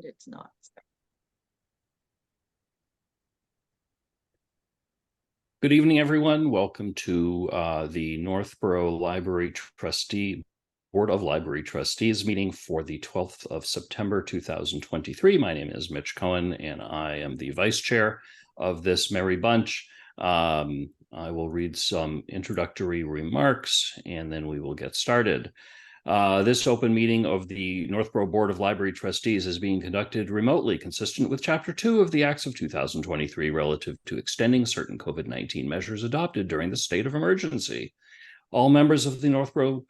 but it's not. Good evening, everyone. Welcome to the Northborough Board of Library Trustees meeting for the 12th of September, 2023. My name is Mitch Cohen, and I am the vice chair of this merry bunch. I will read some introductory remarks, and then we will get started. This open meeting of the Northborough Board of Library Trustees is being conducted remotely, consistent with Chapter 2 of the Acts of 2023 relative to extending certain COVID-19 measures adopted during the state of emergency. All members of the Northborough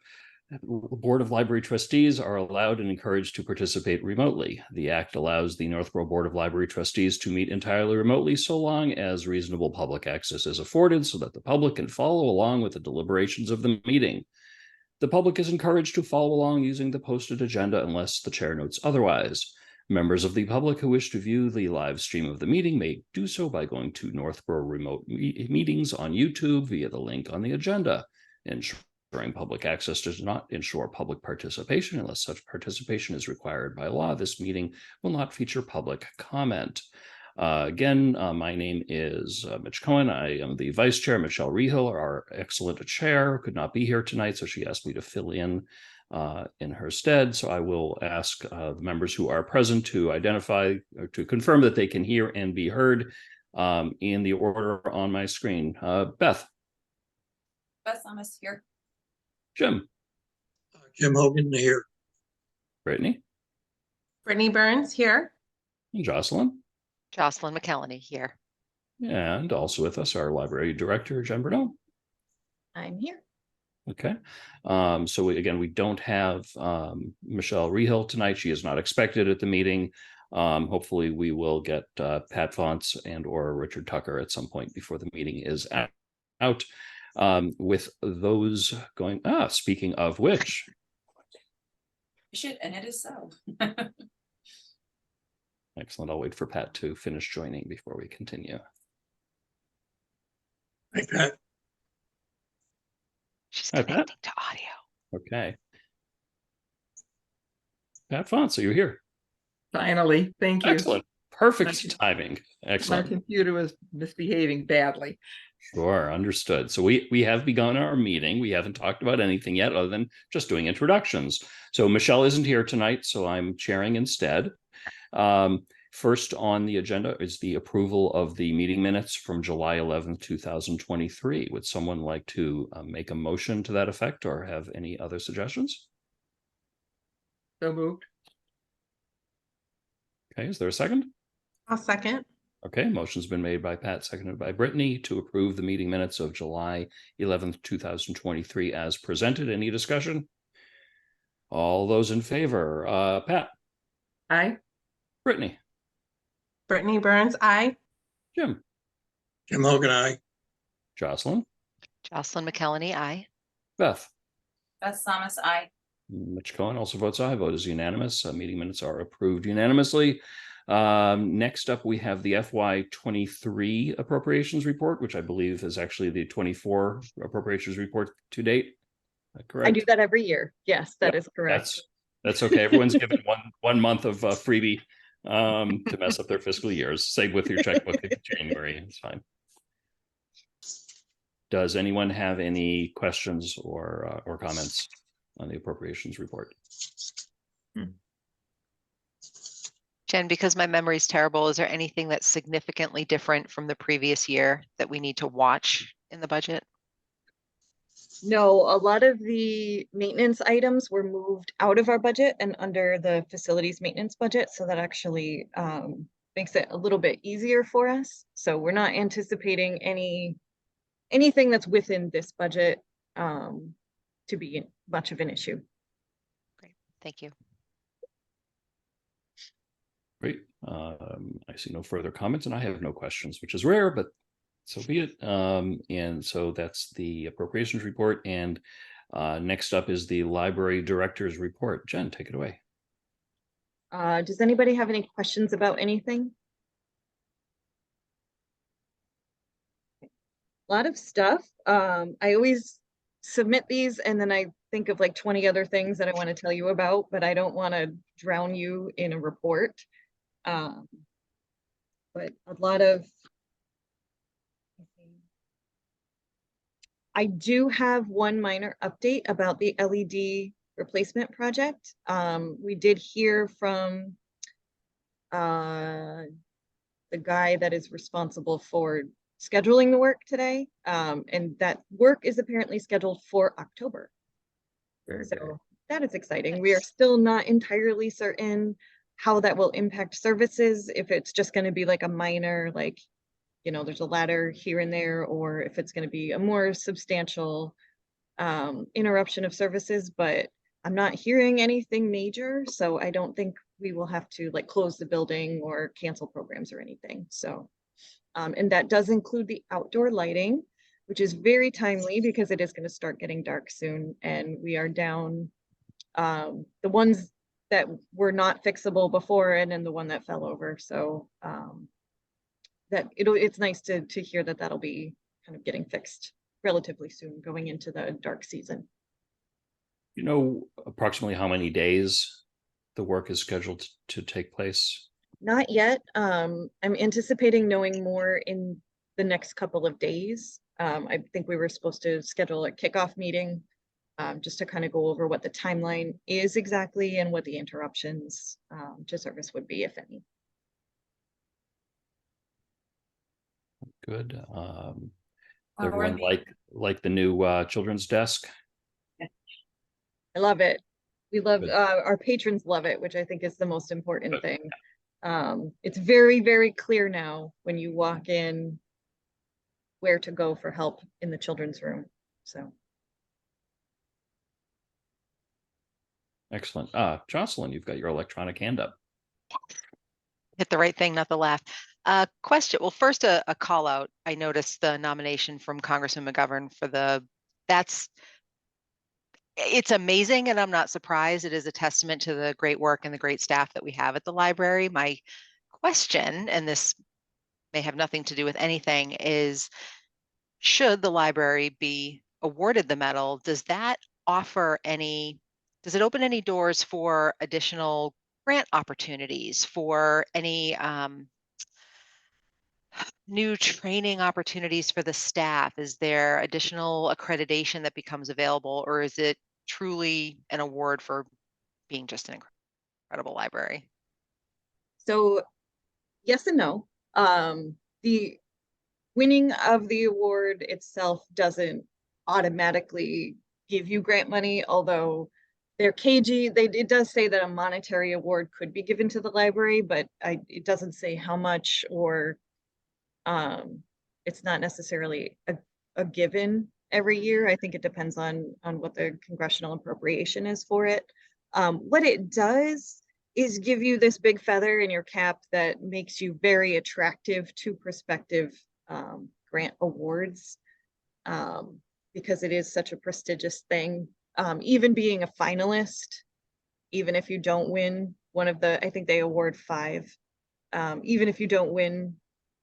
Board of Library Trustees are allowed and encouraged to participate remotely. The Act allows the Northborough Board of Library Trustees to meet entirely remotely so long as reasonable public access is afforded so that the public can follow along with the deliberations of the meeting. The public is encouraged to follow along using the posted agenda unless the chair notes otherwise. Members of the public who wish to view the live stream of the meeting may do so by going to Northborough Remote Meetings on YouTube via the link on the agenda. Ensuring public access does not ensure public participation unless such participation is required by law. This meeting will not feature public comment. My name is Mitch Cohen. I am the vice chair. Michelle Rehill, our excellent chair, could not be here tonight, so she asked me to fill in her stead. So I will ask the members who are present to identify or to confirm that they can hear and be heard in the order on my screen. Beth. Beth Thomas here. Jim. Jim Hogan here. Brittany. Brittany Burns here. And Jocelyn. Jocelyn McElhenney here. And also with us, our library director, Jen Burnell. I'm here. Okay. So we don't have Michelle Rehill tonight. She is not expected at the meeting. Hopefully we will get Pat Fonts and or Richard Tucker at some point before the meeting is out. With those going, speaking of which. And it is so. Excellent. I'll wait for Pat to finish joining before we continue. Hi, Pat. She's Hi, connecting Pat. to audio. Okay. Pat Fonts, are you here? Finally, thank you. Excellent. Perfect timing. Excellent. My computer was misbehaving badly. Sure, understood. So we have begun our meeting. We haven't talked about anything yet other than just doing introductions. So Michelle isn't here tonight, so I'm chairing instead. First on the agenda is the approval of the meeting minutes from July 11th, 2023. Would someone like to make a motion to that effect or have any other suggestions? So moved. Okay, is there a second? I'll second. Okay, motion's been made by Pat, seconded by Brittany to approve the meeting minutes of July 11th, 2023 as presented. Any discussion? All those in favor, Pat. Aye. Brittany. Brittany Burns, aye. Jim. Jim Hogan, aye. Jocelyn. Jocelyn McElhenney, aye. Beth. Beth Thomas, aye. Mitch Cohen also votes aye. Vote is unanimous. Meeting minutes are approved unanimously. Next up, we have the FY23 appropriations report, which I believe is actually the 24 appropriations report to date. Correct? I do that every year. Yes, that is correct. That's okay. Everyone's given one month of freebie to mess up their fiscal years. Save with your checkbook in January. It's fine. Does anyone have any questions or comments on the appropriations report? Jen, because my memory is terrible, is there anything that's significantly different from the previous year that we need to watch in the budget? No, a lot of the maintenance items were moved out of our budget and under the facilities maintenance budget. So that actually makes it a little bit easier for us. So we're not anticipating anything that's within this budget to be much of an issue. Great, thank you. Great. I see no further comments and I have no questions, which is rare, but so be it. And so that's the appropriations report. And next up is the library director's report. Jen, take it away. Does anybody have any questions about anything? A lot of stuff. I always submit these and then I think of like 20 other things that I want to tell you about, but I don't want to drown you in a report. Um, but a lot of, I do have one minor update about the LED replacement project. We did hear from the guy that is responsible for scheduling the work today. And that work is apparently scheduled for October. Very So good. that is exciting. We are still not entirely certain how that will impact services, if it's just going to be like a minor, like, you know, there's a ladder here and there, or if it's going to be a more substantial interruption of services, but I'm not hearing anything major, so I don't think we will have to like close the building or cancel programs or anything. So, and that does include the outdoor lighting, which is very timely because it is going to start getting dark soon, and we are down the ones that were not fixable before, and then the one that fell over. So that it's nice to hear that that'll be kind of getting fixed relatively soon, going into the dark season. You know approximately how many days the work is scheduled to take place? Not yet. I'm anticipating knowing more in the next couple of days. I think we were supposed to schedule a kickoff meeting just to kind of go over what the timeline is exactly and what the interruptions to service would be, if any. Good. How are Everyone the- like the new children's desk? I love it. We love, Good. our patrons love it, which I think is the most important thing. It's very, very clear now when you walk in where to go for help in the children's room. So Excellent. Jocelyn, you've got your electronic hand up. Hit the right thing, not the left. Question. Well, first a call out. I noticed the nomination from Congressman McGovern for it's amazing, and I'm not surprised. It is a testament to the great work and the great staff that we have at the library. My question, and this may have nothing to do with anything, is should the library be awarded the medal, does it open any doors for additional grant opportunities, for any new training opportunities for the staff? Is there additional accreditation that becomes available, or is it truly an award for being just an incredible library? So yes and no. The winning of the award itself doesn't automatically give you grant money, although they're cagey. It does say that a monetary award could be given to the library, but it doesn't say how much, or it's not necessarily a given every year. I think it depends on what the congressional appropriation is for it. What it does is give you this big feather in your cap that makes you very attractive to prospective grant awards, because it is such a prestigious thing. Even being a finalist, even if you don't win one of the, I think they award 5, even if you don't win,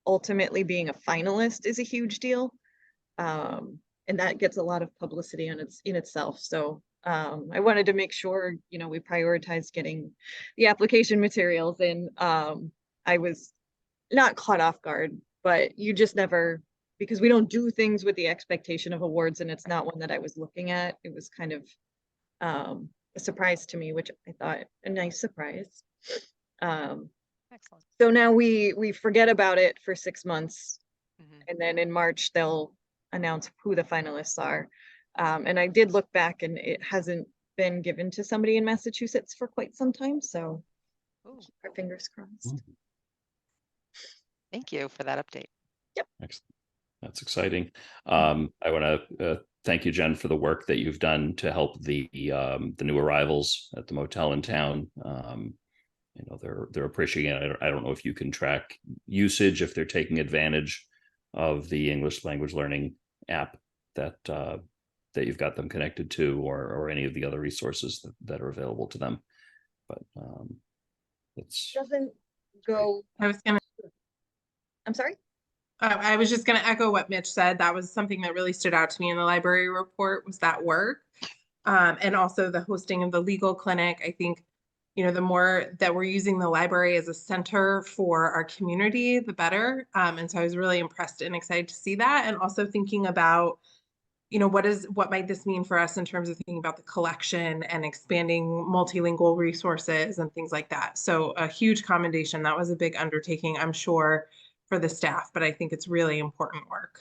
ultimately being a finalist is a huge deal. And that gets a lot of publicity in itself. So I wanted to make sure, you know, we prioritize getting the application materials in. I was not caught off guard, but you just never, because we don't do things with the expectation of awards, and it's not one that I was looking at. It was kind of a surprise to me, which I thought a nice surprise. Excellent. So now we forget about it for 6 months, Mhm. and then in March they'll announce who the finalists are. And I did look back, and it hasn't been given to somebody in Massachusetts for quite some time, so Ooh, our fingers crossed. thank you for that update. Excellent. That's exciting. I want to thank you, Jen, for the work that you've done to help the new arrivals at the motel in town. You know, they're appreciating it. I don't know if you can track usage, if they're taking advantage of the English language learning app that you've got them connected to, or any of the other resources that are available to them. But it's Doesn't go, I'm sorry? I was just going to echo what Mitch said. That was something that really stood out to me in the library report, was that work. And also the hosting of the legal clinic. I think you know, the more that we're using the library as a center for our community, the better. And so I was really impressed and excited to see that. And also thinking about, you know, what might this mean for us in terms of thinking about the collection and expanding multilingual resources and things like that. So a huge commendation. That was a big undertaking, I'm sure, for the staff, but I think it's really important work.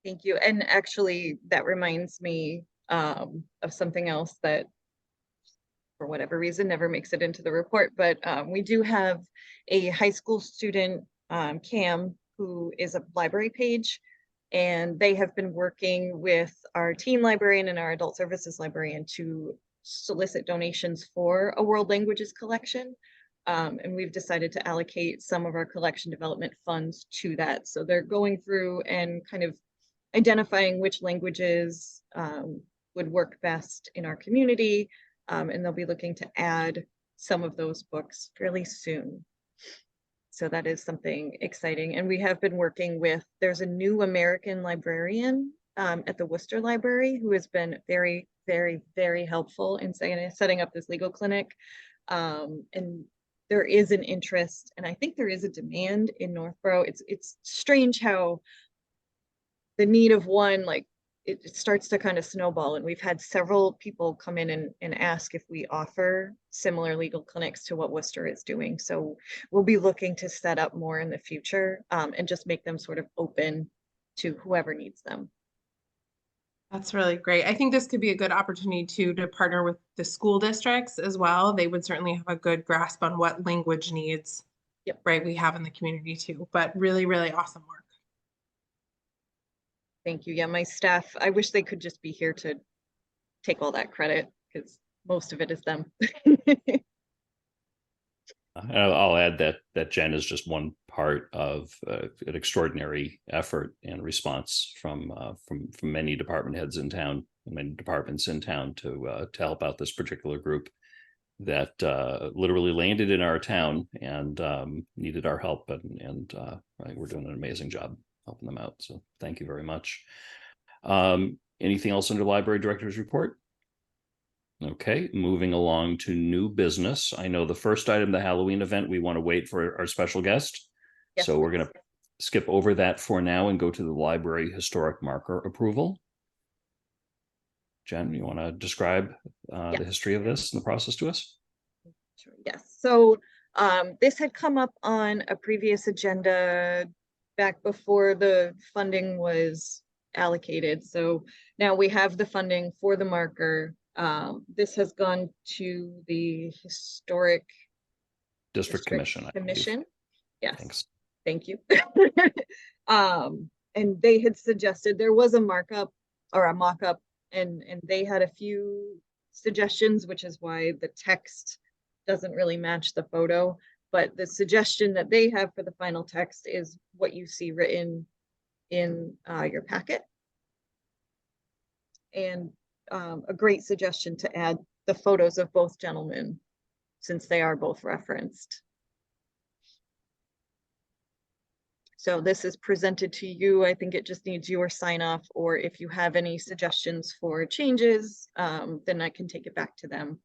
Thank you. And actually, that reminds me of something else that, for whatever reason, never makes it into the report. But we do have a high school student, Cam, who is a library page, and they have been working with our teen librarian and our adult services librarian to solicit donations for a world languages collection. And we've decided to allocate some of our collection development funds to that. So they're going through and kind of identifying which languages would work best in our community, and they'll be looking to add some of those books fairly soon. So that is something exciting. And we have been working with, there's a new American librarian at the Worcester Library who has been very, very, very helpful in setting up this legal clinic. And there is an interest, and I think there is a demand in Northborough. It's strange how the need of one, like, it starts to kind of snowball, and we've had several people come in and ask if we offer similar legal clinics to what Worcester is doing. So we'll be looking to set up more in the future, and just make them sort of open to whoever needs them. That's really great. I think this could be a good opportunity too, to partner with the school districts as well. They would certainly have a good grasp on what language needs, Yep. right, we have in the community too, but really, really awesome work. Thank you. Yeah, my staff, I wish they could just be here to take all that credit, because most of it is them. I'll add that Jen is just one part of an extraordinary effort and response from many department heads in town, many departments in town to help out this particular group that literally landed in our town and needed our help, and right, we're doing an amazing job helping them out. So thank you very much. Anything else under library director's report? Okay, moving along to new business. I know the first item, the Halloween event, we want to wait for our special guest. Yes, So we're please. going to skip over that for now and go to the library historic marker approval. Jen, you want to describe the history of this and the process to us? Sure, yes. So this had come up on a previous agenda back before the funding was allocated. So now we have the funding for the marker. This has gone to the Historic District Commission. Commission. Yes. Thanks. Thank you. And they had suggested there was a markup or a mock-up, and they had a few suggestions, which is why the text doesn't really match the photo. But the suggestion that they have for the final text is what you see written in your packet. And a great suggestion to add the photos of both gentlemen, since they are both referenced. So this is presented to you. I think it just needs your sign off, or if you have any suggestions for changes, then I can take it back to them.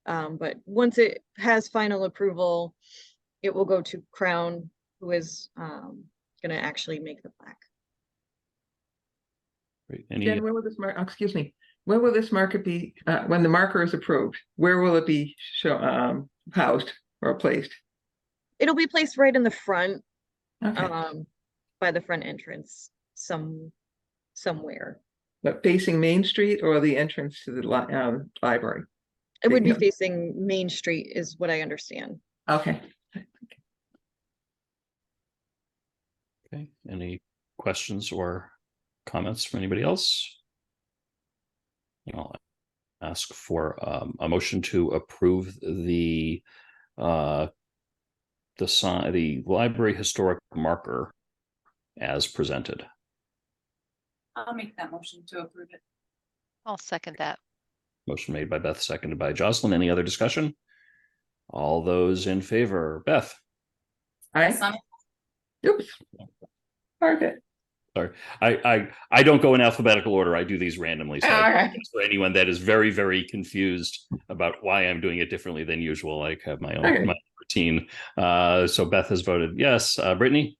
But once it has final approval, it will go to Crown, who is going to actually make the plaque. Great. Jen, where will this mark, excuse me, where will this marker be, when the marker is approved, where will it be housed or placed? It'll be placed right in the front, Okay, by the front entrance, somewhere. but facing Main Street or the entrance to the library? It would be Yeah. facing Main Street, is what I understand. Okay. Okay, any questions or comments from anybody else? I'll ask for a motion to approve the library historic marker as presented. I'll make that motion to approve it. I'll second that. Motion made by Beth, seconded by Jocelyn. Any other discussion? All those in favor, Beth? Aye. Summit, Oops. Okay. Sorry, I don't go in alphabetical order. I do these randomly. So I All right. apologize for anyone that is very, very confused about why I'm doing it differently than usual. I have my own Okay. my routine. So Beth has voted yes. Brittany,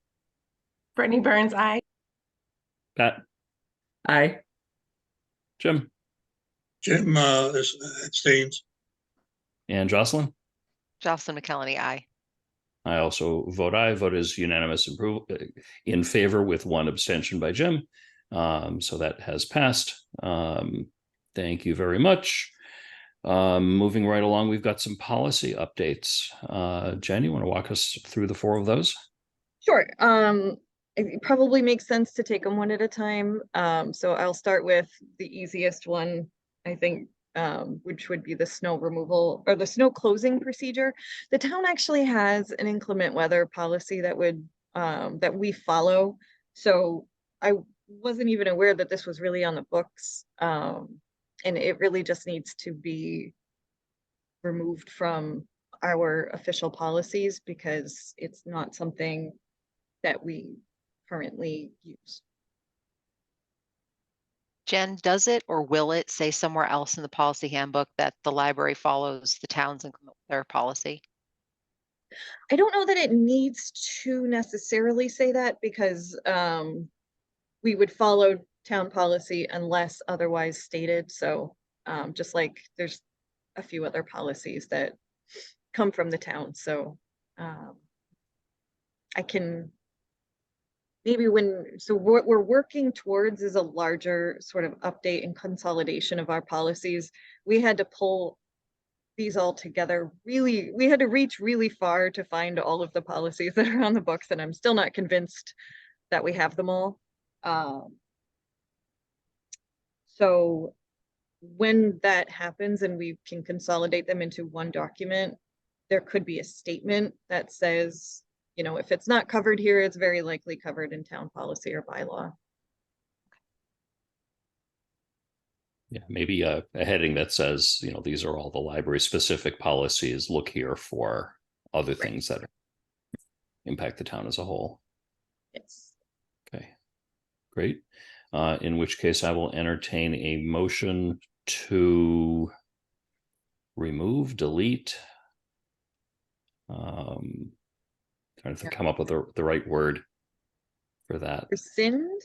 Brittany Burns, aye. Pat, Aye. Jim, Jim abstains. and Jocelyn. Jocelyn McKelney, aye. I also vote aye. Vote is unanimous in favor with one abstention by Jim. So that has passed. Thank you very much. Moving right along, we've got some policy updates. Jen, you want to walk us through the 4 of those? Sure. It probably makes sense to take them one at a time. So I'll start with the easiest one, I think, which would be the snow removal or the snow closing procedure. The town actually has an inclement weather policy that would that we follow. So I wasn't even aware that this was really on the books. And it really just needs to be removed from our official policies because it's not something that we currently use. Jen, does it or will it say somewhere else in the policy handbook that the library follows the town's inclement weather policy? I don't know that it needs to necessarily say that because we would follow town policy unless otherwise stated. So just like there's a few other policies that come from the town. So I can maybe so what we're working towards is a larger sort of update and consolidation of our policies. We had to pull these all together really, we had to reach really far to find all of the policies that are on the books, and I'm still not convinced that we have them all. So when that happens and we can consolidate them into one document, there could be a statement that says, you know, if it's not covered here, it's very likely covered in town policy or bylaw. Yeah, maybe a heading that says, you know, these are all the library specific policies. Look here for other things that impact the town as a whole. Yes. Okay, great. In which case I will entertain a motion to remove, delete. Trying to come up with the right word for that. Rescind?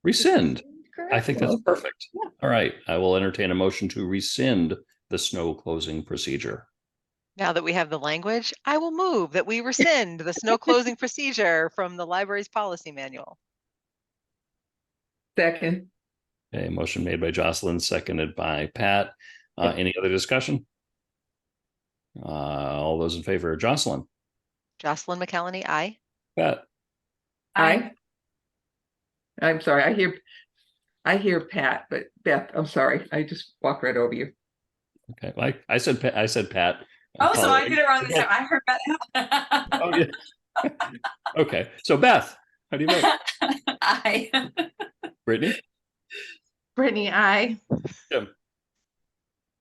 Rescind. Correct? I think that's perfect. All right, I will entertain a motion to rescind the snow closing procedure. Now that we have the language, I will move that we rescind the snow closing procedure from the library's policy manual. Second. Okay, motion made by Jocelyn, seconded by Pat. Any other discussion? All those in favor, Jocelyn? Jocelyn McKelney, aye. Pat? Aye. I'm sorry, I hear Pat, but Beth, I'm sorry, I just walked right over you. Okay, I said Pat. Oh, so I did it wrong this time. I heard that. Oh, yeah. Okay, so Beth, how do you vote? Aye. Brittany? Brittany, aye. Jim?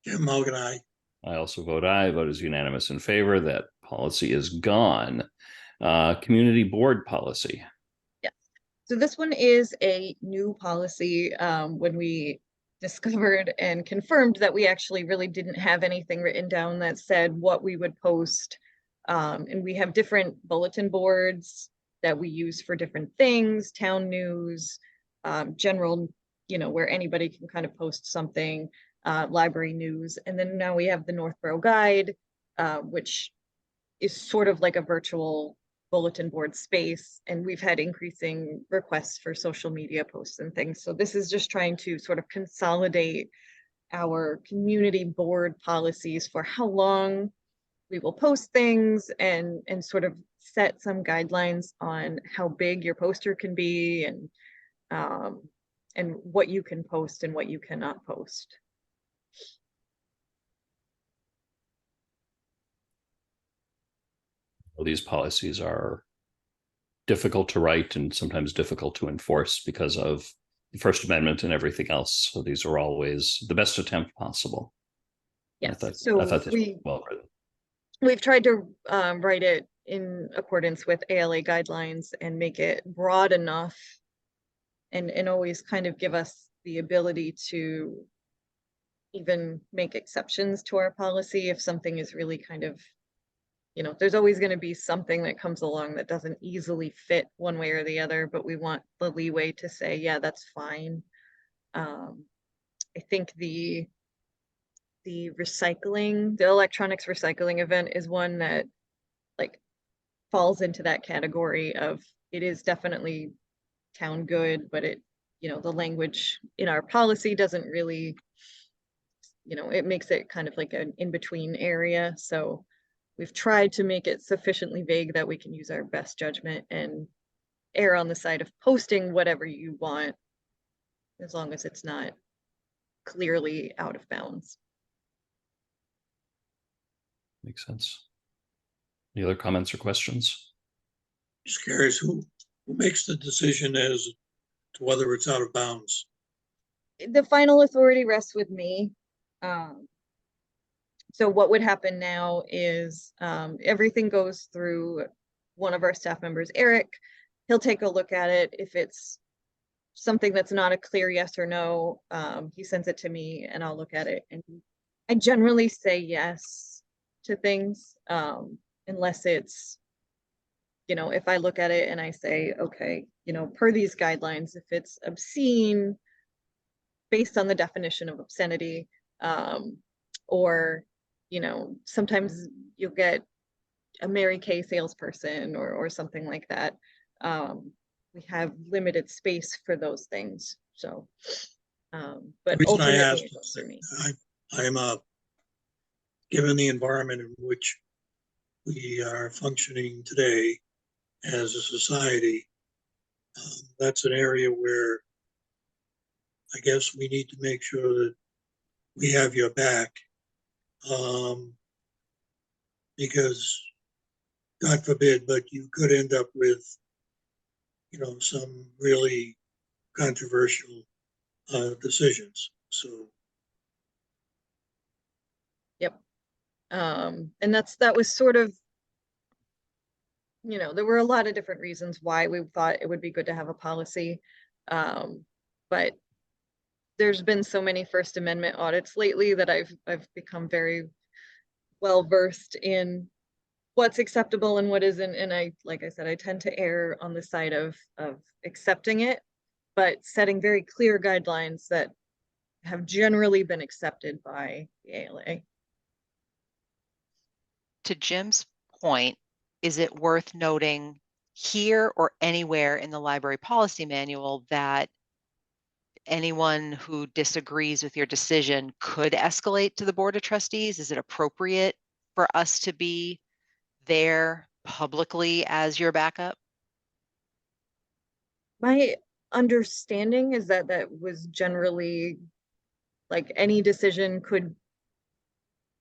Jim Hogan, aye. I also vote aye. Vote is unanimous in favor. That policy is gone. Community board policy. Yes. So this one is a new policy. When we discovered and confirmed that we actually really didn't have anything written down that said what we would post. And we have different bulletin boards that we use for different things, town news, general, you know, where anybody can kind of post something, library news. And then now we have the Northborough Guide, which is sort of like a virtual bulletin board space. And we've had increasing requests for social media posts and things. So this is just trying to sort of consolidate our community board policies for how long we will post things and sort of set some guidelines on how big your poster can be and what you can post and what you cannot post. Well, these policies are difficult to write and sometimes difficult to enforce because of the First Amendment and everything else. So these are always the best attempt possible. Yes, I so thought this was well written. We've tried to write it in accordance with ALA guidelines and make it broad enough and always kind of give us the ability to even make exceptions to our policy if something is really kind of, there's always going to be something that comes along that doesn't easily fit one way or the other, but we want the leeway to say, yeah, that's fine. I think the electronics recycling event is one that like falls into that category of, it is definitely town good, but the language in our policy doesn't really, it makes it kind of like an in-between area. So we've tried to make it sufficiently vague that we can use our best judgment and err on the side of posting whatever you want, as long as it's not clearly out of bounds. Makes sense. Any other comments or questions? Just curious, who makes the decision as to whether it's out of bounds? The final authority rests with me. So what would happen now is everything goes through one of our staff members, Eric. He'll take a look at it. If it's something that's not a clear yes or no, he sends it to me and I'll look at it. And I generally say yes to things, unless it's, if I look at it and I say, okay, per these guidelines, if it's obscene based on the definition of obscenity, or, sometimes you'll get a Mary Kay salesperson or something like that. We have limited space for those things. So, but The reason I ultimately asked, it's for me. I'm given the environment in which we are functioning today as a society, that's an area where I guess we need to make sure that we have your back, because God forbid, but you could end up with, some really controversial decisions. So Yep. And that was sort of, there were a lot of different reasons why we thought it would be good to have a policy. But there's been so many First Amendment audits lately that I've become very well versed in what's acceptable and what isn't. And like I said, I tend to err on the side of accepting it, but setting very clear guidelines that have generally been accepted by the ALA. To Jim's point, is it worth noting here or anywhere in the library policy manual that anyone who disagrees with your decision could escalate to the Board of Trustees? Is it appropriate for us to be there publicly as your backup? My understanding is that was generally like any decision could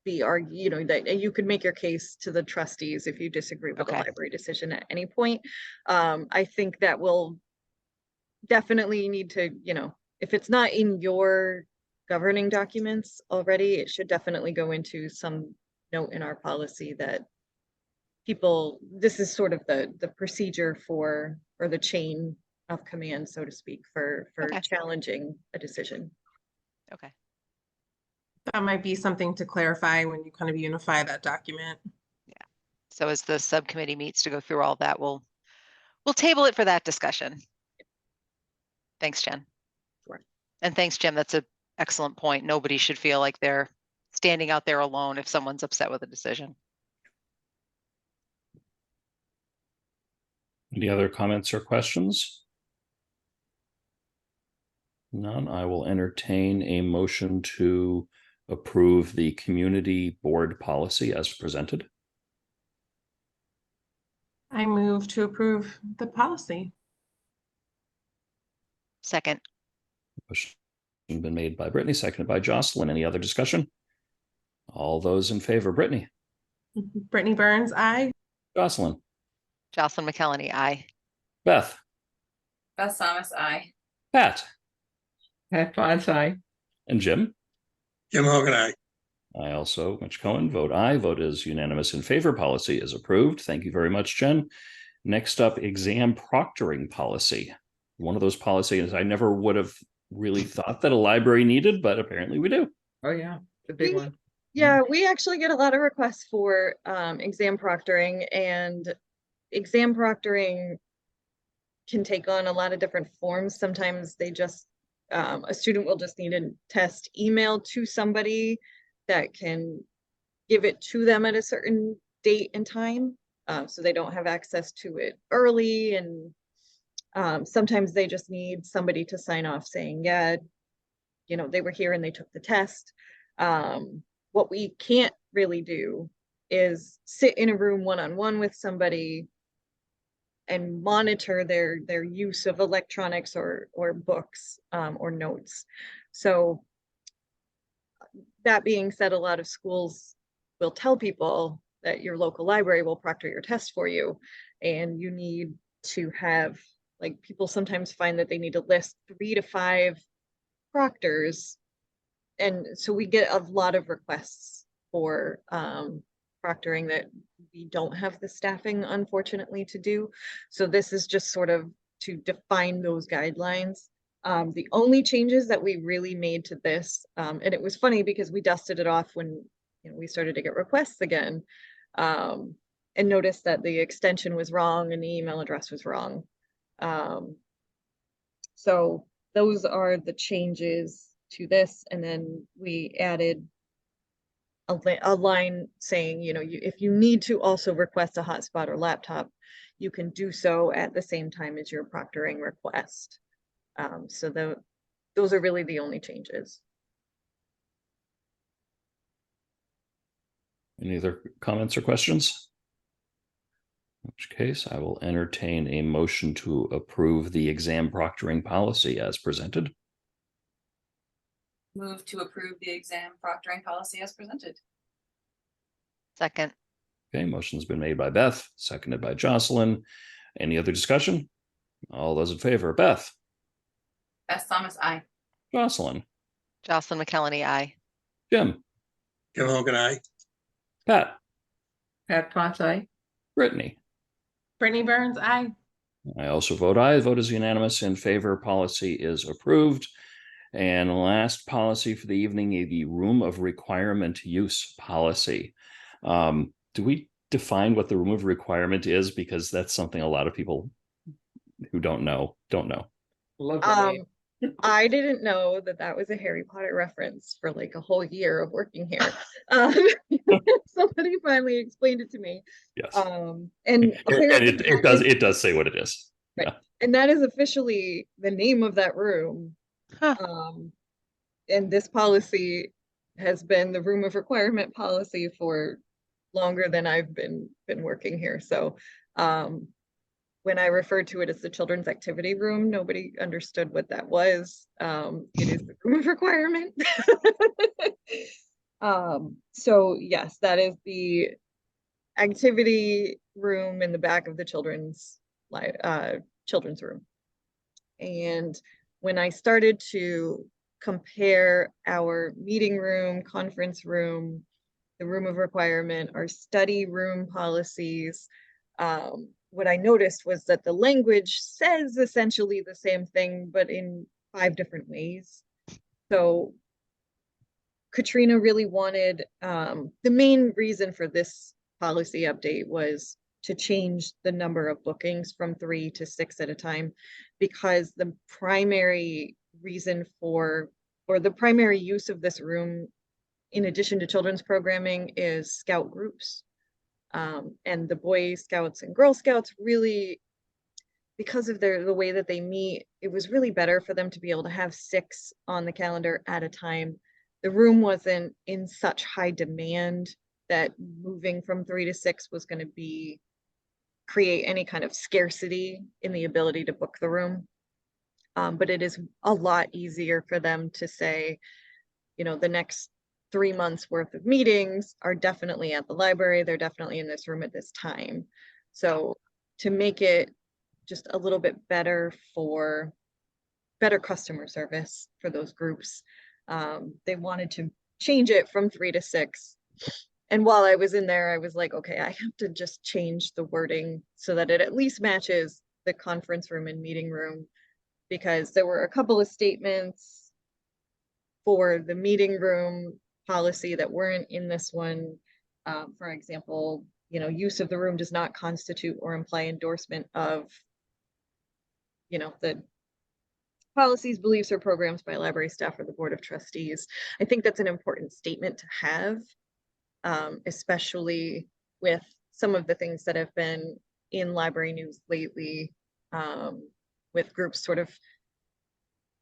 be argued, that you could make your case to the trustees if you disagree with the library decision at any point. I think that will definitely need to, if it's not in your governing documents already, it should definitely go into some note in our policy that this is sort of the procedure for, or the chain of command, so to speak, for challenging a decision. Okay. That might be something to clarify when you kind of unify that document. Yeah. So as the subcommittee meets to go through all that, we'll table it for that discussion. Thanks, Jen. Sure. And thanks, Jim. That's an excellent point. Nobody should feel like they're standing out there alone if someone's upset with a decision. Any other comments or questions? None. I will entertain a motion to approve the community board policy as presented. I move to approve the policy. Second. Motion been made by Brittany, seconded by Jocelyn. Any other discussion? All those in favor, Brittany. Brittany Burns, aye. Jocelyn. Jocelyn McKelney, aye. Beth. Beth Thomas, aye. Pat. Pat Fonz, aye. And Jim. Jim Hogan, aye. I also, Mitch Cohen, vote aye. Vote is unanimous in favor. Policy is approved. Thank you very much, Jen. Next up, exam proctoring policy. one of those policies I never would have really thought that a library needed, but apparently we do. Oh, yeah, the big one. Yeah, we actually get a lot of requests for exam proctoring, and exam proctoring can take on a lot of different forms. Sometimes they just, a student will just need a test emailed to somebody that can give it to them at a certain date and time. So they don't have access to it early, and sometimes they just need somebody to sign off saying, yeah, you know, they were here and they took the test. What we can't really do is sit in a room one-on-one with somebody and monitor their use of electronics or books or notes. So that being said, a lot of schools will tell people that your local library will proctor your test for you, and you need to have, like, people sometimes find that they need to list 3 to 5 proctors, and so we get a lot of requests for proctoring that we don't have the staffing, unfortunately, to do. So this is just sort of to define those guidelines. The only changes that we really made to this, and it was funny because we dusted it off when, you know, we started to get requests again, and noticed that the extension was wrong and the email address was wrong. So those are the changes to this, and then we added a line saying, you know, if you need to also request a hotspot or laptop, you can do so at the same time as your proctoring request. So those are really the only changes. Any other comments or questions? In which case, I will entertain a motion to approve the exam proctoring policy as presented. Move to approve the exam proctoring policy as presented. Second. Okay, motion's been made by Beth, seconded by Jocelyn. Any other discussion? All those in favor, Beth, Beth Thomas, aye. Jocelyn, Jocelyn McKelney, aye. Jim, Jim Hogan, aye. Pat, Pat Potts, aye. Brittany. Brittany Burns, aye. I also vote aye. The vote is unanimous in favor. Policy is approved. And last policy for the evening, the room of requirement use policy. Do we define what the room of requirement is? Because that's something a lot of people who don't know. Love the name. I didn't know that that was a Harry Potter reference for like a whole year of working here. Somebody finally explained it to me. Yes. And And it does say what it is. right. Yeah. And that is officially the name of that room. Huh. And this policy has been the room of requirement policy for longer than I've been working here. So when I referred to it as the children's activity room, nobody understood what that was. It is the room of requirement. So yes, that is the activity room in the back of the children's room. And when I started to compare our meeting room, conference room, the room of requirement, our study room policies, what I noticed was that the language says essentially the same thing, but in 5 different ways. So Katrina really wanted, the main reason for this policy update was to change the number of bookings from 3 to 6 at a time, because the primary reason for, or the primary use of this room, in addition to children's programming, is scout groups. And the Boy Scouts and Girl Scouts really, because of the way that they meet, it was really better for them to be able to have 6 on the calendar at a time. The room wasn't in such high demand that moving from 3 to 6 was going to create any kind of scarcity in the ability to book the room. But it is a lot easier for them to say, you know, the next 3 months worth of meetings are definitely at the library. They're definitely in this room at this time. So to make it just a little bit better for better customer service for those groups, they wanted to change it from 3 to 6. And while I was in there, I was like, okay, I have to just change the wording so that it at least matches the conference room and meeting room because there were a couple of statements for the meeting room policy that weren't in this one. For example, use of the room does not constitute or imply endorsement of, the policies, beliefs, or programs by library staff or the Board of Trustees. I think that's an important statement to have, especially with some of the things that have been in library news lately, with groups sort of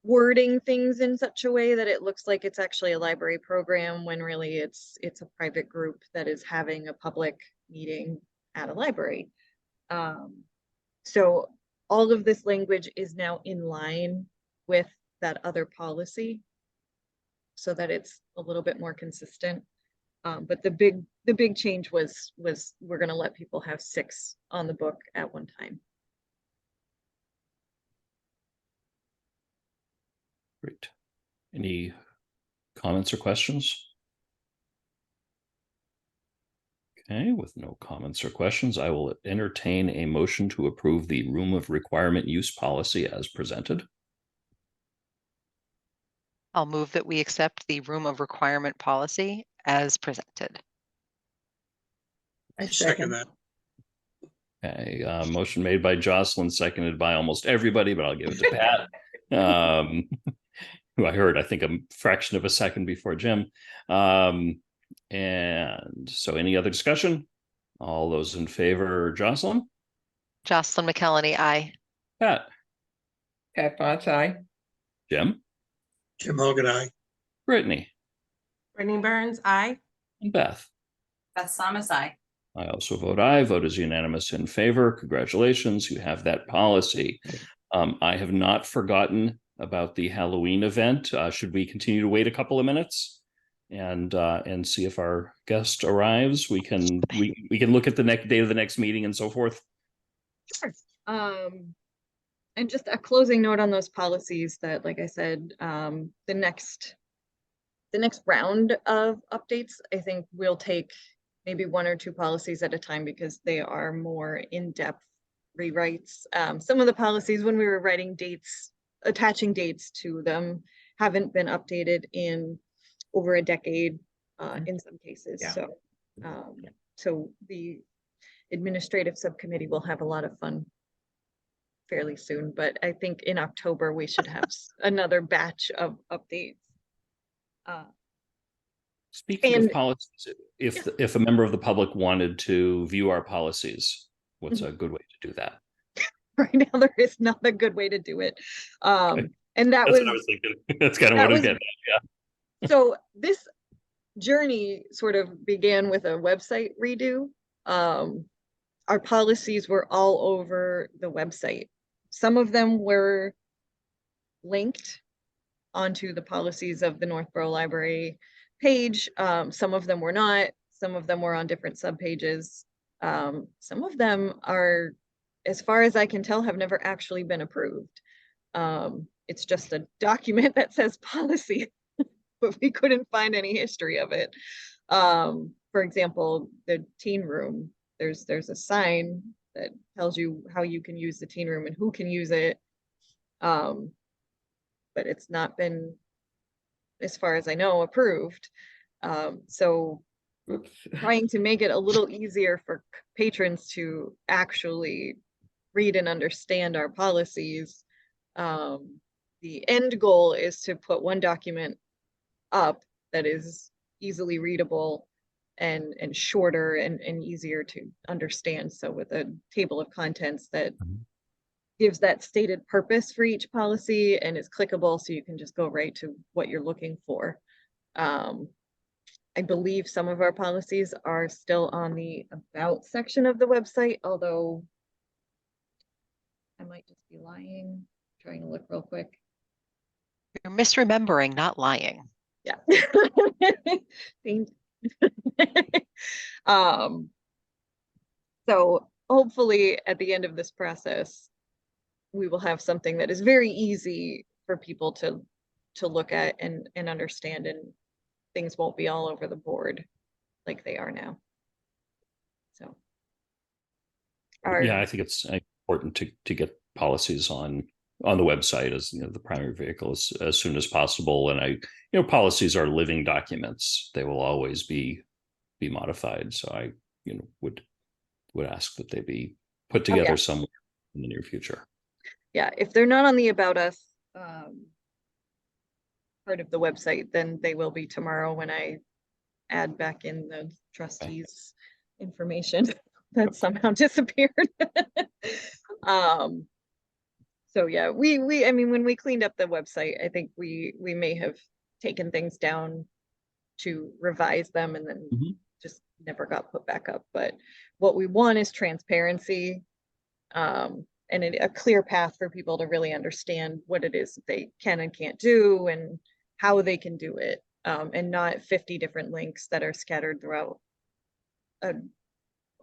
wording things in such a way that it looks like it's actually a library program when really it's a private group that is having a public meeting at a library. So all of this language is now in line with that other policy so that it's a little bit more consistent. But the big change was we're going to let people have 6 on the book at one time. Great. Any comments or questions? Okay, with no comments or questions, I will entertain a motion to approve the room of requirement use policy as presented. I'll move that we accept the room of requirement policy as presented. I Second second. that. Okay, motion made by Jocelyn, seconded by almost everybody, but I'll give it to Pat, who I heard, I think, a fraction of a second before Jim. And so any other discussion? All those in favor, Jocelyn? Jocelyn McKelney, aye. Pat? Pat Fonts, aye. Jim? Jim Hogan, aye. Brittany? Brittany Burns, aye. And Beth? Beth Thomas, aye. I also vote aye. Vote is unanimous in favor. Congratulations, you have that policy. I have not forgotten about the Halloween event. Should we continue to wait a couple of minutes and see if our guest arrives? We can look at the next day of the next meeting and so forth. Sure. And just a closing note on those policies that, like I said, the next round of updates, I think we'll take maybe 1 or 2 policies at a time because they are more in-depth rewrites. Some of the policies, when we were writing dates, attaching dates to them, haven't been updated in over a decade in some cases. Yeah. So the administrative subcommittee will have a lot of fun fairly soon, but I think in October we should have another batch of updates. Speaking of policies, if a member of the public wanted to view our policies, what's a good way to do that? Right now, there is not a good way to do it. Okay. And That's what I was thinking. That's kind of what I'm getting at. Yeah. So this journey sort of began with a website redo. Our policies were all over the website. Some of them were linked onto the policies of the Northborough Library page. Some of them were not. Some of them were on different subpages. Some of them are, as far as I can tell, have never actually been approved. It's just a document that says policy, but we couldn't find any history of it. For example, the teen room, there's a sign that tells you how you can use the teen room and who can use it. But it's not been, as far as I know, approved. So Oops. trying to make it a little easier for patrons to actually read and understand our policies. The end goal is to put one document up that is easily readable and shorter and easier to understand. So with a table of contents that gives that stated purpose for each policy and is clickable, so you can just go right to what you're looking for. I believe some of our policies are still on the about section of the website, although I might just be lying. Trying to look real quick. You're misremembering, not lying. Yeah. So hopefully at the end of this process, we will have something that is very easy for people to look at and understand, and things won't be all over the board like they are now. So Yeah, I think it's important to get policies on on the website as the primary vehicle as soon as possible. And policies are living documents; they will always be modified. So I would ask that they be put together somewhere in the near future. Yeah, if they're not on the About Us part of the website, then they will be tomorrow when I add back in the trustees information that somehow disappeared. So yeah, I mean, when we cleaned up the website, I think we may have taken things down to revise them and then just never got put back up. But what we want is transparency, and a clear path for people to really understand what it is that they can and can't do and how they can do it, and not 50 different links that are scattered throughout an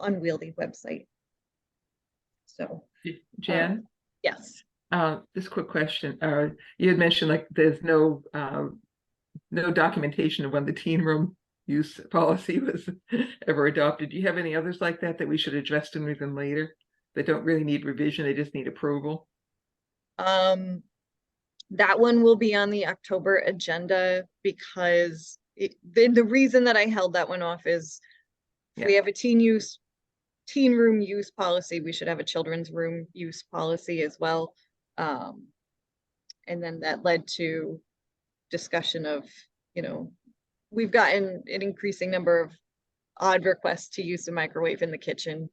unwieldy website. So, Jen? Yes. Just a quick question. You had mentioned like there's no documentation of when the teen room use policy was ever adopted. Do you have any others like that we should address sooner than later that don't really need revision? They just need approval. That one will be on the October agenda because the reason that I held that one off is if we have a teen room use policy, we should have a children's room use policy as well. And then that led to discussion of, we've gotten an increasing number of odd requests to use the microwave in the kitchen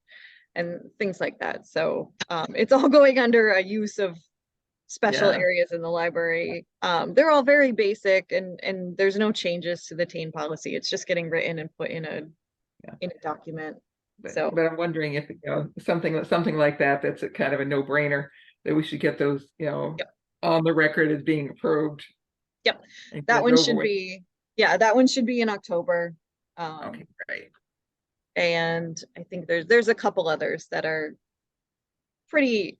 and things like that. So it's all going under a use of special areas in the library. They're all very basic and there's no changes to the teen policy. It's just getting written and put in a document. But I'm wondering if something like that's a kind of a no-brainer that we should get those on the record as being approved. Yep, that one should be that one should be in October. Okay, great. And I think there's a couple others that are pretty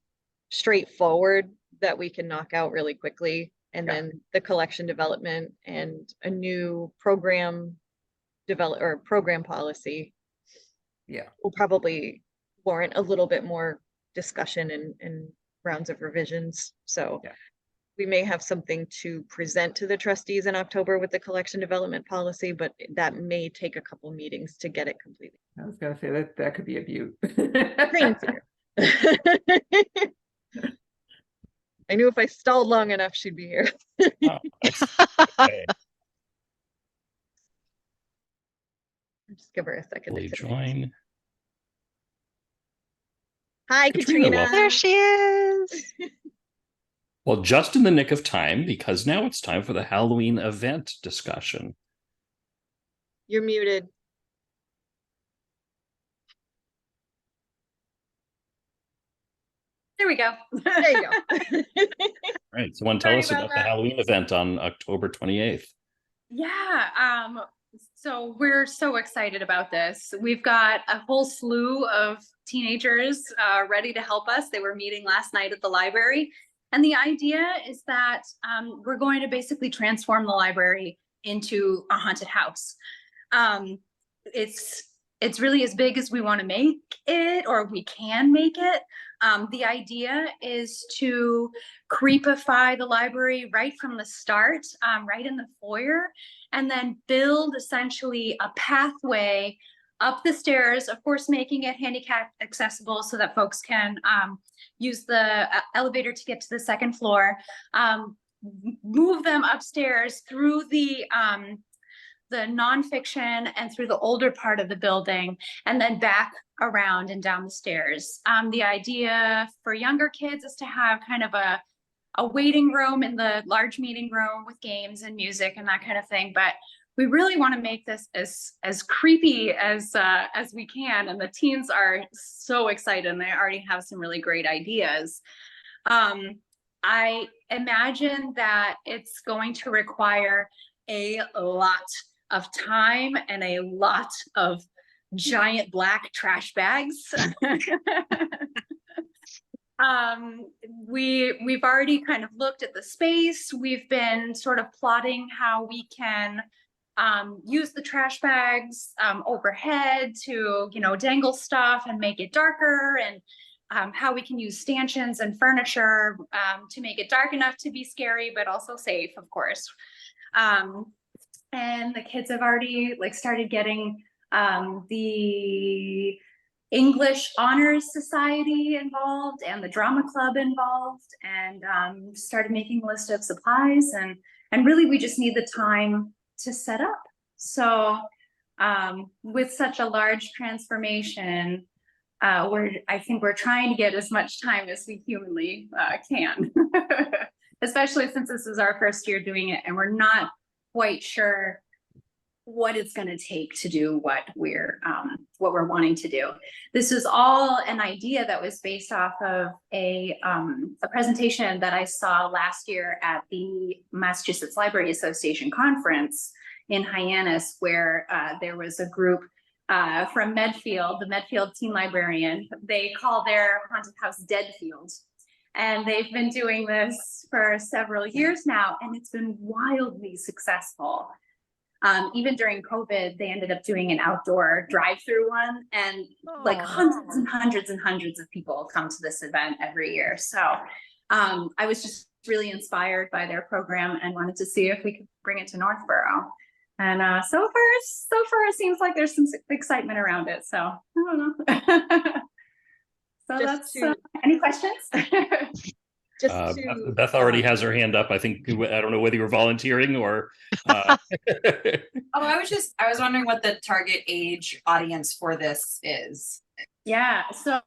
straightforward that we can knock out really quickly. And then the collection development and a new program policy will probably warrant a little bit more discussion and rounds of revisions. So we may have something to present to the trustees in October with the collection development policy, but that may take a couple meetings to get it completed. I was going to say that could be a beaut. I knew if I stalled long enough, she'd be here. Okay. Just give her a second to join. Hi, Katrina. There she is. Well, just in the nick of time, because now it's time for the Halloween event discussion. You're muted. There we go. There you go. All right. Someone tell us about the Halloween event on October 28th. Yeah. So we're so excited about this. We've got a whole slew of teenagers ready to help us. They were meeting last night at the library. And the idea is that we're going to basically transform the library into a haunted house. It's really as big as we want to make it, or we can make it. The idea is to creepify the library right from the start, right in the foyer, and then build essentially a pathway up the stairs, of course, making it handicap accessible so that folks can use the elevator to get to the second floor, move them upstairs through the nonfiction and through the older part of the building, and then back around and down the stairs. The idea for younger kids is to have kind of a waiting room in the large meeting room with games and music and that kind of thing. But we really want to make this as creepy as we can. And the teens are so excited and they already have some really great ideas. I imagine that it's going to require a lot of time and a lot of giant black trash bags. We've already kind of looked at the space. We've been sort of plotting how we can use the trash bags overhead to, dangle stuff and make it darker. And how we can use stanchions and furniture to make it dark enough to be scary, but also safe, of course. And the kids have already like started getting the English Honors Society involved and the drama club involved, and started making a list of supplies, and really we just need the time to set up. So with such a large transformation, I think we're trying to get as much time as we humanly can, especially since this is our first year doing it and we're not quite sure what it's going to take to do what we're wanting to do. This is all an idea that was based off of a presentation that I saw last year at the Massachusetts Library Association conference in Hyannis, where there was a group from Medfield, the Medfield teen librarian. They call their haunted house Deadfield. And they've been doing this for several years now, and it's been wildly successful. Even during COVID, they ended up doing an outdoor drive-through one, and like hundreds and hundreds and hundreds of people come to this event every year. So I was just really inspired by their program and wanted to see if we could bring it to Northborough. And so far it seems like there's some excitement around it. So I don't know. So Just that's any questions? Just to Beth already has her hand up. I think, I don't know whether you're volunteering or. Oh, I was wondering what the target age audience for this is. Yeah, so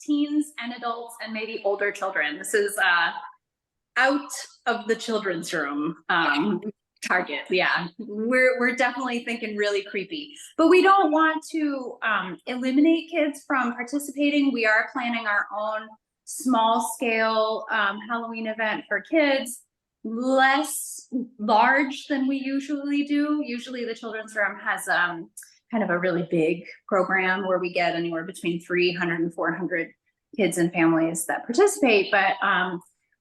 teens and adults and maybe older children. This is out of the children's room target. Yeah, we're definitely thinking really creepy, but we don't want to eliminate kids from participating. We are planning our own small scale Halloween event for kids, less large than we usually do. Usually the children's room has kind of a really big program where we get anywhere between 300 and 400 kids and families that participate, but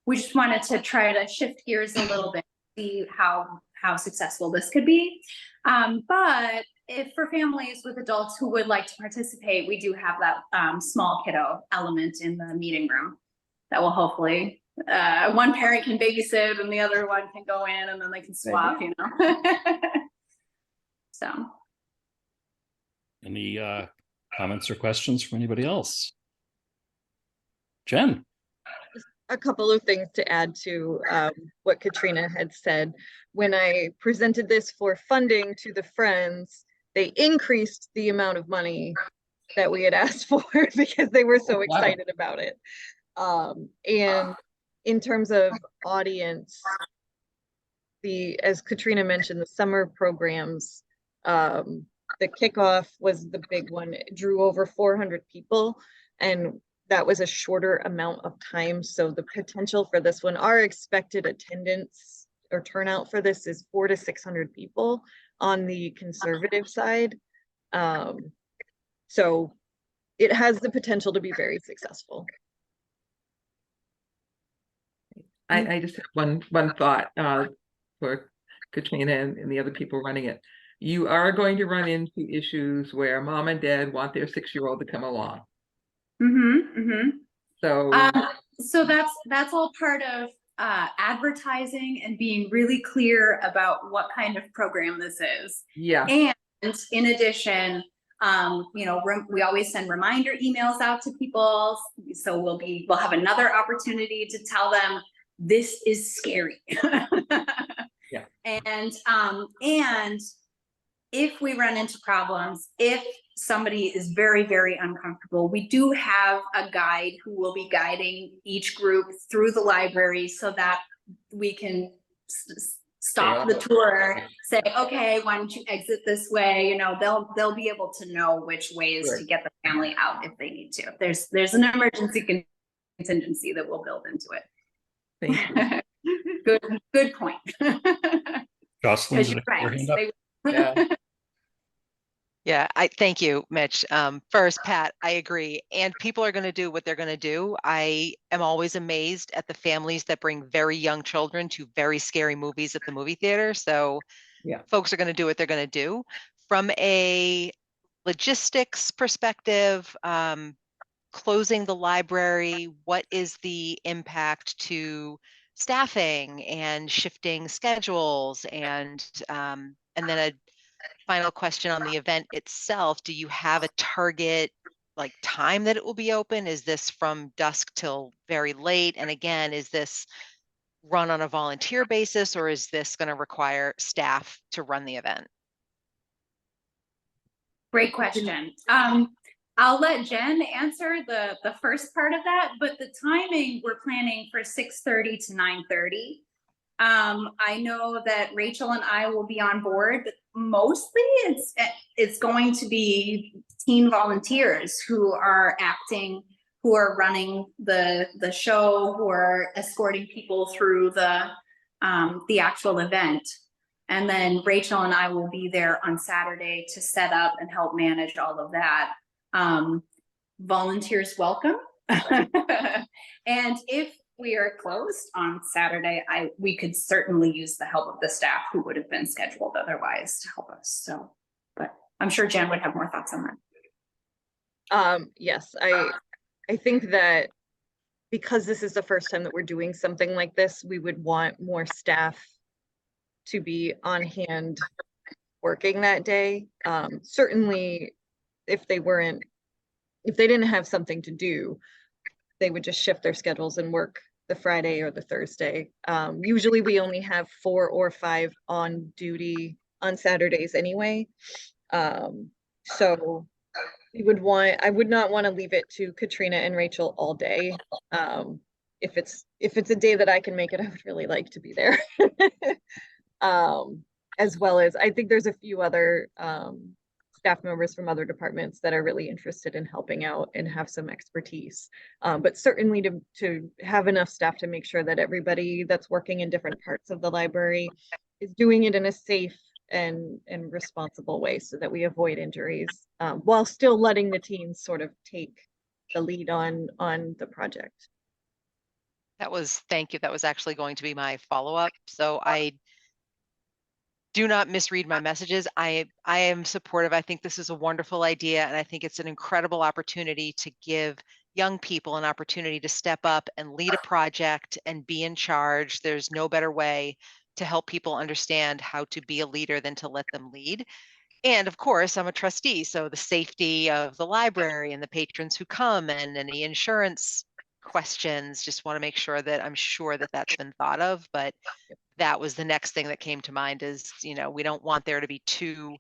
we just wanted to try to shift gears a little bit, see how successful this could be. But if for families with adults who would like to participate, we do have that small kiddo element in the meeting room that will hopefully, one parent can babysit and the other one can go in and then they can swap, you know. So. Any comments or questions from anybody else? Jen? a couple of things to add to what Katrina had said. When I presented this for funding to the Friends, they increased the amount of money that we had asked for because they were so excited about it. And in terms of audience, as Katrina mentioned, the summer programs, the kickoff was the big one. It drew over 400 people, and that was a shorter amount of time. So the potential for this one, our expected attendance or turnout for this is 400 to 600 people on the conservative side. So it has the potential to be very successful. I just have one thought for Katrina and the other people running it. You are going to run into issues where mom and dad want their 6-year-old to come along. So that's all part of advertising and being really clear about what kind of program this is. Yeah. And in addition, you know, we always send reminder emails out to people, so we'll have another opportunity to tell them this is scary. Yeah. And if we run into problems, if somebody is very, very uncomfortable, we do have a guide who will be guiding each group through the library so that we can stop the tour, say, okay, why don't you exit this way? You know, they'll be able to know which ways to get the family out if they need to. There's an emergency contingency that we'll build into it. Thank you. Good point. Jocelyn's right. Yeah, I thank you, Mitch. First, Pat, I agree. And people are going to do what they're going to do. I am always amazed at the families that bring very young children to very scary movies at the movie theater. So yeah, folks are going to do what they're going to do. From a logistics perspective, closing the library, what is the impact to staffing and shifting schedules? And then a final question on the event itself. Do you have a target like time that it will be open? Is this from dusk till very late? And again, is this run on a volunteer basis, or is this going to require staff to run the event? Great question. I'll let Jen answer the first part of that, but the timing we're planning for 6:30 to 9:30. I know that Rachel and I will be on board, but mostly it's going to be teen volunteers who are acting, who are running the show, who are escorting people through the actual event. And then Rachel and I will be there on Saturday to set up and help manage all of that. Volunteers welcome. And if we are closed on Saturday, we could certainly use the help of the staff who would have been scheduled otherwise to help us. So, but I'm sure Jen would have more thoughts on that. Yes, I think that because this is the first time that we're doing something like this, we would want more staff to be on hand working that day. Certainly if they didn't have something to do, they would just shift their schedules and work the Friday or the Thursday. Usually we only have 4 or 5 on duty on Saturdays anyway. So I would not want to leave it to Katrina and Rachel all day. If it's a day that I can make it, I would really like to be there. As well as I think there's a few other staff members from other departments that are really interested in helping out and have some expertise. But certainly to have enough staff to make sure that everybody that's working in different parts of the library is doing it in a safe and responsible way so that we avoid injuries, while still letting the teams sort of take the lead on the project. Thank you. That was actually going to be my follow-up. So I do not misread my messages. I am supportive. I think this is a wonderful idea, and I think it's an incredible opportunity to give young people an opportunity to step up and lead a project and be in charge. There's no better way to help people understand how to be a leader than to let them lead. And of course, I'm a trustee, so the safety of the library and the patrons who come and any insurance questions, just want to make sure that I'm sure that that's been thought of. But that was the next thing that came to mind is, we don't want there to be 2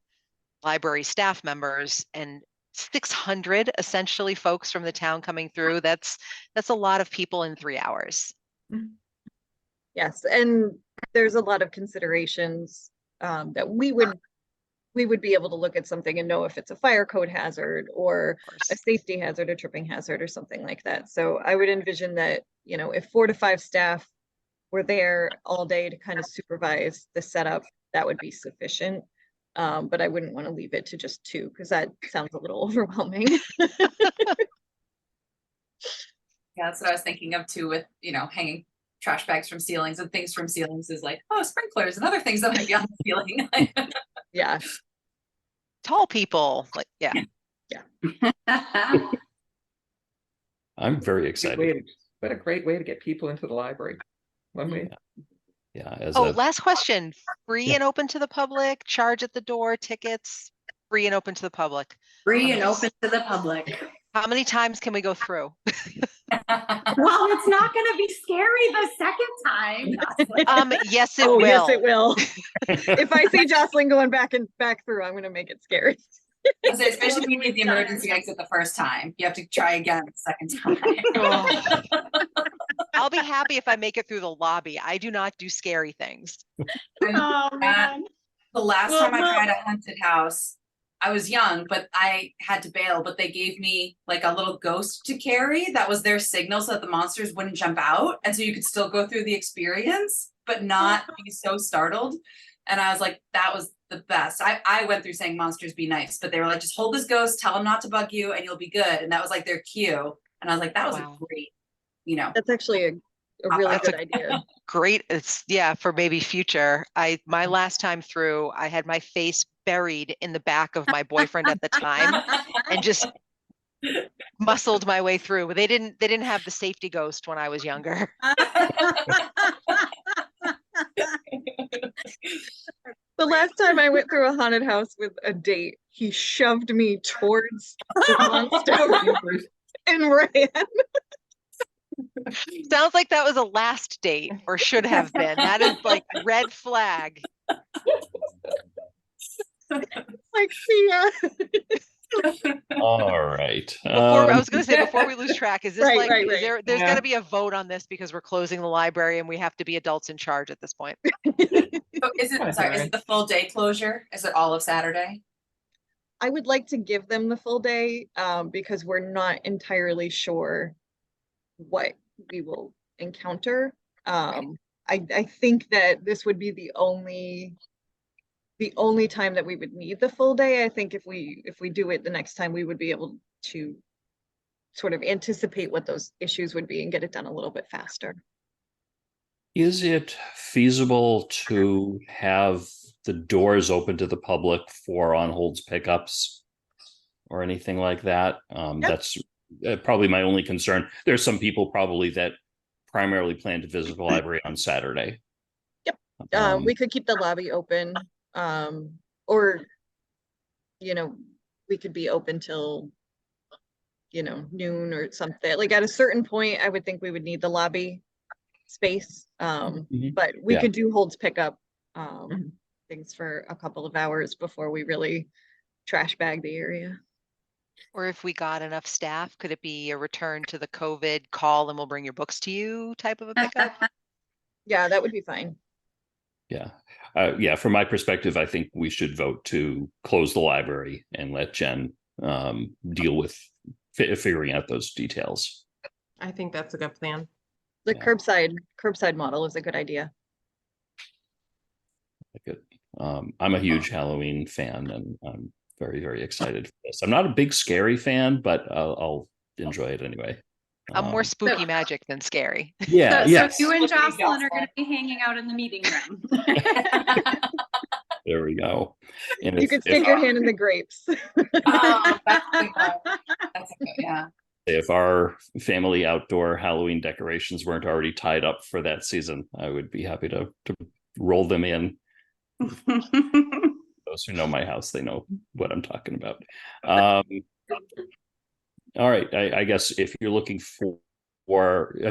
library staff members and 600 essentially folks from the town coming through. That's a lot of people in 3 hours. Yes, and there's a lot of considerations that we would be able to look at something and know if it's a fire code hazard or a safety hazard, a tripping hazard or something like that. So I would envision that, if 4 to 5 staff were there all day to kind of supervise the setup, that would be sufficient. But I wouldn't want to leave it to just 2 because that sounds a little overwhelming. Yeah, that's what I was thinking of too with, hanging trash bags from ceilings and things from ceilings is like, oh, sprinklers and other things that might be on the ceiling. Yeah. Tall people, like, yeah. I'm very excited. What a great way to get people into the library. One way. Yeah. Last question. Free and open to the public, charge at the door, tickets, free and open to the public. Free and open to the public. How many times can we go through? Well, it's not going to be scary the second time. Yes, it will. Yes, it will. If I see Jocelyn going back through, I'm going to make it scary. Especially if you need the emergency exit the first time, you have to try again the second time. I'll be happy if I make it through the lobby. I do not do scary things. Oh, man. The last time I tried a haunted house, I was young, but I had to bail, but they gave me like a little ghost to carry. That was their signal so that the monsters wouldn't jump out. And so you could still go through the experience, but not be so startled. And I was like, that was the best. I went through saying monsters be nice, but they were like, just hold this ghost, tell them not to bug you and you'll be good. And that was like their cue. And I was like, that was a great, That's actually a really good idea. Great. For maybe future. My last time through, I had my face buried in the back of my boyfriend at the time and just muscled my way through. They didn't have the safety ghost when I was younger. The last time I went through a haunted house with a date, he shoved me towards the monster and ran. Sounds like that was a last date, or should have been. That is like red flag. Like, see ya. All right. Before I was going to say, before we lose track, is this Right, is right. there's Yeah. got to be a vote on this because we're closing the library and we have to be adults in charge at this point. So is it the full day closure? Is it all of Saturday? I would like to give them the full day, because we're not entirely sure what we will encounter. I think that this would be the only time that we would need the full day. I think if we do it the next time, we would be able to sort of anticipate what those issues would be and get it done a little bit faster. Is it feasible to have the doors open to the public for on-holds pickups or anything like that? Yep. That's probably my only concern. There's some people probably that primarily plan to visit the library on Saturday. Yep. We could keep the lobby open, or, we could be open till, noon or something. Like at a certain point, I would think we would need the lobby space. But we could do holds pickup things for a couple of hours before we really trash bag the area. Or if we got enough staff, could it be a return to the COVID call and we'll bring your books to you type of a pickup? Yeah, that would be fine. Yeah. From my perspective, I think we should vote to close the library and let Jen deal with figuring out those details. I think that's a good plan. The Yeah. curbside model is a good idea. Good. I'm a huge Halloween fan, and I'm very, very excited for this. I'm not a big scary fan, but I'll enjoy it anyway. I'm more spooky magic than scary. Yeah, So yes. you and Jocelyn are going to be hanging out in the meeting room. There we go. And You could stick your hand in the grapes. Oh, that's a good one. That's a good, yeah. if our family outdoor Halloween decorations weren't already tied up for that season, I would be happy to roll them in. Those who know my house, they know what I'm talking about. All right, I guess if you're looking for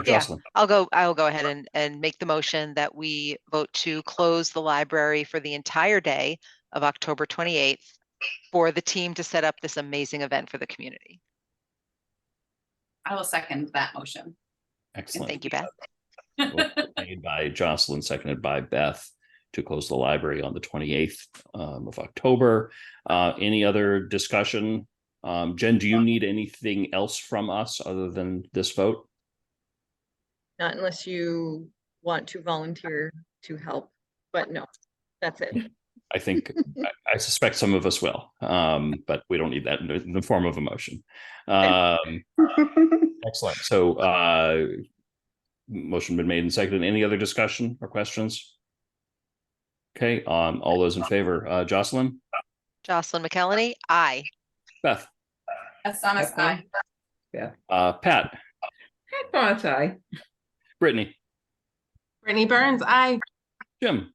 Jocelyn. I'll go ahead and make the motion that we vote to close the library for the entire day of October 28th for the team to set up this amazing event for the community. I will second that motion. Excellent. Thank you, Beth. Made by Jocelyn, seconded by Beth, to close the library on the 28th of October. Any other discussion? Jen, do you need anything else from us other than this vote? Not unless you want to volunteer to help, but no, that's it. I think I suspect some of us will, but we don't need that in the form of a motion. Excellent. So motion been made and seconded. Any other discussion or questions? Okay, all those in favor. Jocelyn? Jocelyn McElhenney, aye. Beth? Aye. Pat? Pat Bonds, aye. Brittany? Brittany Burns, aye. Jim?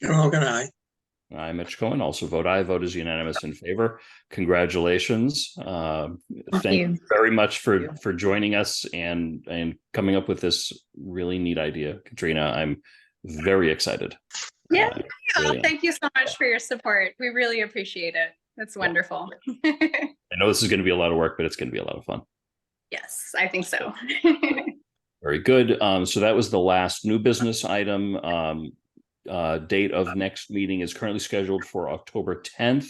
Jim Hogan, aye. I'm Mitch Cohen, also vote aye. Vote is unanimous in favor. Congratulations. Thank you very much for joining us and coming up with this really neat idea, Katrina. I'm very excited. Yeah, really thank you so much for your support. We really appreciate it. That's wonderful. I know this is going to be a lot of work, but it's going to be a lot of fun. Yes, I think so. Very good. So that was the last new business item. Date of next meeting is currently scheduled for October 10th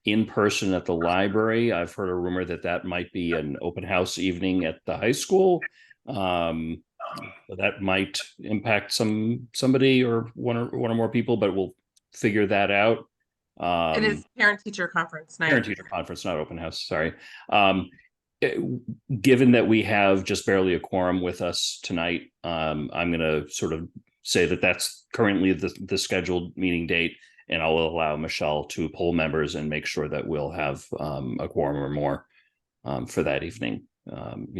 in person at the library. I've heard a rumor that might be an open house evening at the high school. That might impact somebody or one or more people, but we'll figure that out. It is parent-teacher conference night. Parent-teacher conference, not open house. Sorry. Given that we have just barely a quorum with us tonight, I'm going to sort of say that's currently the scheduled meeting date, and I'll allow Michelle to poll members and make sure that we'll have a quorum or more for that evening,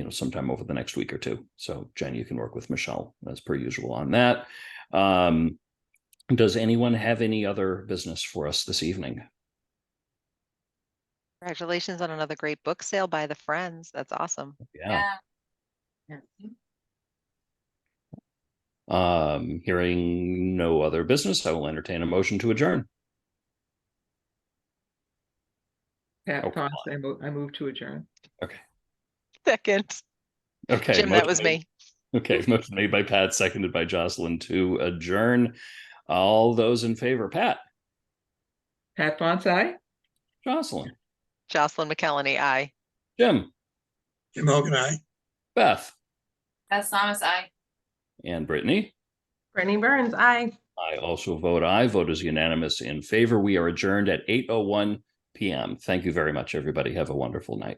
sometime over the next week or two. So Jen, you can work with Michelle as per usual on that. Does anyone have any other business for us this evening? Congratulations on another great book sale by the Friends. That's awesome. Yeah. Hearing no other business, I will entertain a motion to adjourn. Pat Oh, Ponce, I move to adjourn. Okay. Second. Okay. Jim, that was me. Okay. Motion made by Pat, seconded by Jocelyn to adjourn. All those in favor, Pat. Pat Ponce, aye. Jocelyn. Jocelyn McKellany, aye. Jim. Jim Hogan, aye. Beth. That's Thomas, I. And Brittany. Brittany Burns, aye. I also vote aye. Vote is unanimous in favor. We are adjourned at 8:01 p.m. Thank you very much, everybody. Have a wonderful night.